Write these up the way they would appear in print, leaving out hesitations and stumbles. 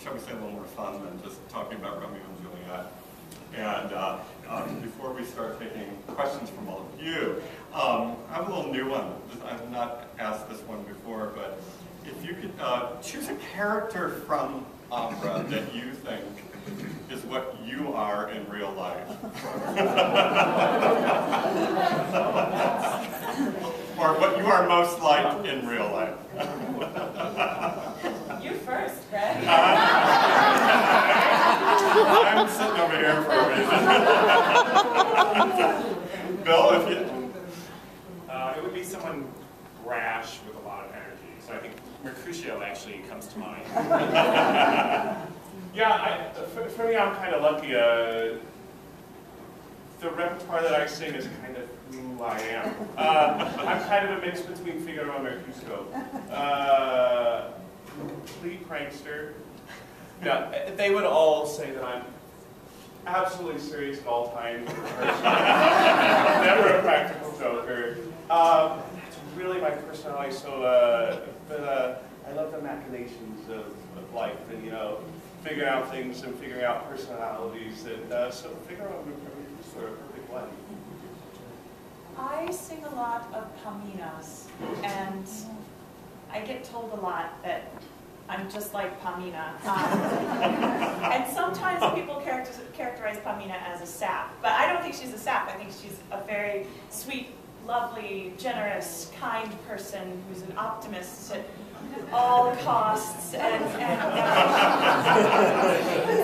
shall we say, a little more fun than just talking about Romeo and Juliet. And before we start taking questions from all of you, I have a little new one. I've not asked this one before, but if you could choose a character from opera that you think is what you are in real life. Or what you are most like in real life. You first, Greg. I'm sitting over here for a reason. Bill, if you... It would be someone brash with a lot of energy. So I think Mercutio actually comes to mind. Yeah, for me, I'm kind of lucky. The repertoire that I sing is kind of who I am. I'm kind of a mix between Figaro and Mercutio. Complete prankster. Yeah, they would all say that I'm absolutely serious at all times. Never a practical joker. That's really my personality. So, but I love the machinations of life, and figuring out things and figuring out personalities, and so Figaro and Mercutio are a perfect one. I sing a lot of Paminas, and I get told a lot that I'm just like Pamina. And sometimes people characterize Pamina as a sap, but I don't think she's a sap. I think she's a very sweet, lovely, generous, kind person who's an optimist at all costs. And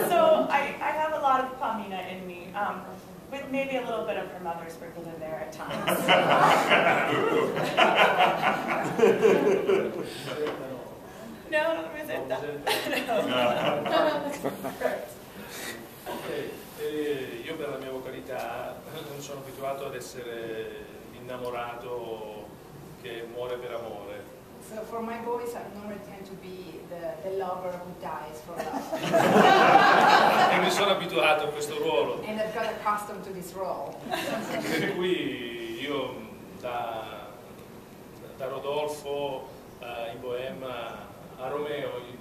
so I have a lot of Pamina in me, with maybe a little bit of her mother sprinkled in there at times. No, non presenta. Io per la mia vocalità non sono abituato ad essere innamorato che muore per amore. So for my voice, I normally tend to be the lover who dies for love. E mi sono abituato a questo ruolo. And I've got accustomed to this role. Per cui io da Rodolfo in Bohème a Romeo in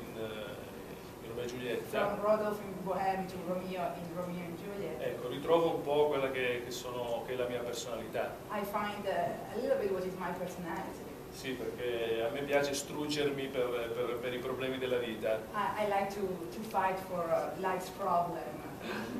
Romeo e Giulietta. From Rodolfo in Bohème to Romeo in Romeo and Juliet. Ecco, ritrovo un po' quella che è la mia personalità. I find a little bit what is my personality. Sì, perché a me piace struggermi per i problemi della vita. I like to fight for life's problem.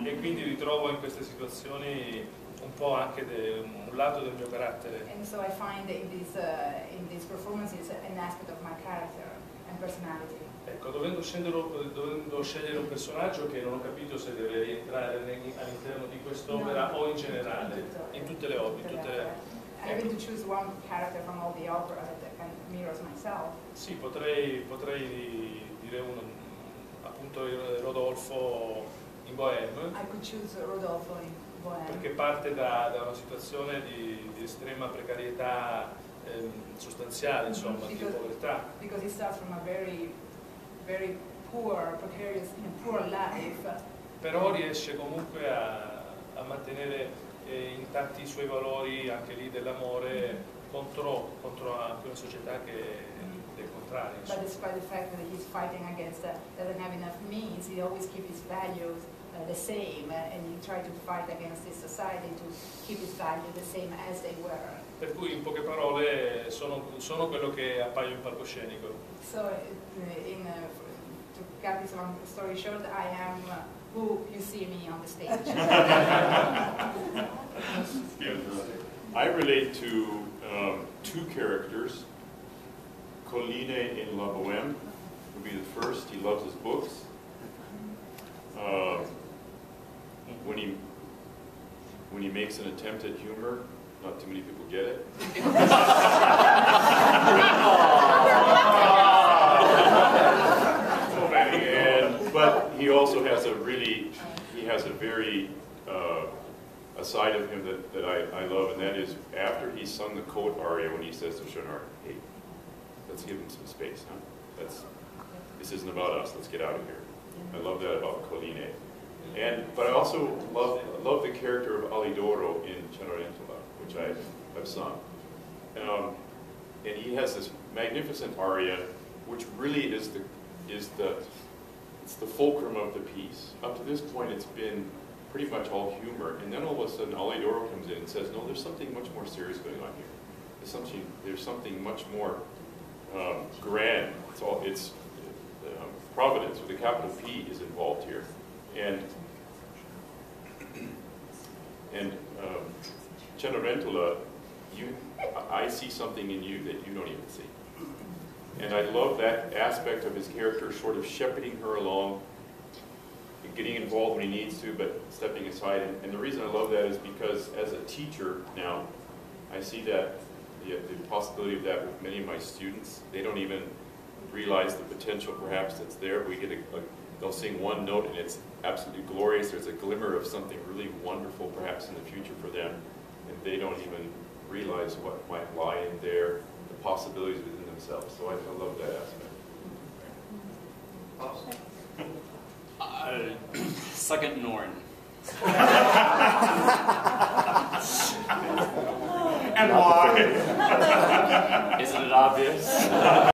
E quindi ritrovo in queste situazioni un po' anche un lato del mio carattere. And so I find in these performances an aspect of my character and personality. Ecco, dovendo scegliere un personaggio che non ho capito se deve rientrare all'interno di quest'opera o in generale, in tutte le opere. Having to choose one character from all the opera that kind of mirrors myself. Sì, potrei dire appunto Rodolfo in Bohème. I could choose Rodolfo in Bohème. Perché parte da una situazione di estrema precarietà sostanziale, insomma, di povertà. Because he starts from a very, very poor, precarious, poor life. Però riesce comunque a mantenere intatti i suoi valori, anche lì dell'amore, contro anche una società che è contraria. But despite the fact that he's fighting against doesn't have enough means, he always keeps his values the same, and he try to fight against this society to keep his values the same as they were. Per cui, in poche parole, sono quello che appaio in palcoscenico. So, to cut this long story short, I am who you see me on the stage. I relate to two characters. Colline in La Bohème would be the first. He loves his books. When he makes an attempt at humor, not too many people get it. But he also has a very a side of him that I love, and that is after he's sung the coat aria, when he says to Schaunard, "Hey, let's give him some space, huh? This isn't about us. Let's get out of here." I love that about Colline. But I also love the character of Alidoro in Cenerentola, which I've sung. And he has this magnificent aria, which really is it's the fulcrum of the piece. Up to this point, it's been pretty much all humor, and then all of a sudden, Alidoro comes in and says, "No, there's something much more serious going on here. There's something much more grand. It's Providence with a capital P is involved here, and Cenerentola, I see something in you that you don't even see." And I love that aspect of his character, sort of shepherding her along, getting involved when he needs to, but stepping aside. And the reason I love that is because as a teacher now, I see that the possibility of that with many of my students. They don't even realize the potential perhaps that's there. They'll sing one note and it's absolutely glorious. There's a glimmer of something really wonderful perhaps in the future for them, and they don't even realize what might lie in there, the possibilities within themselves. So I love that aspect. Second Norn. And why? Isn't it obvious?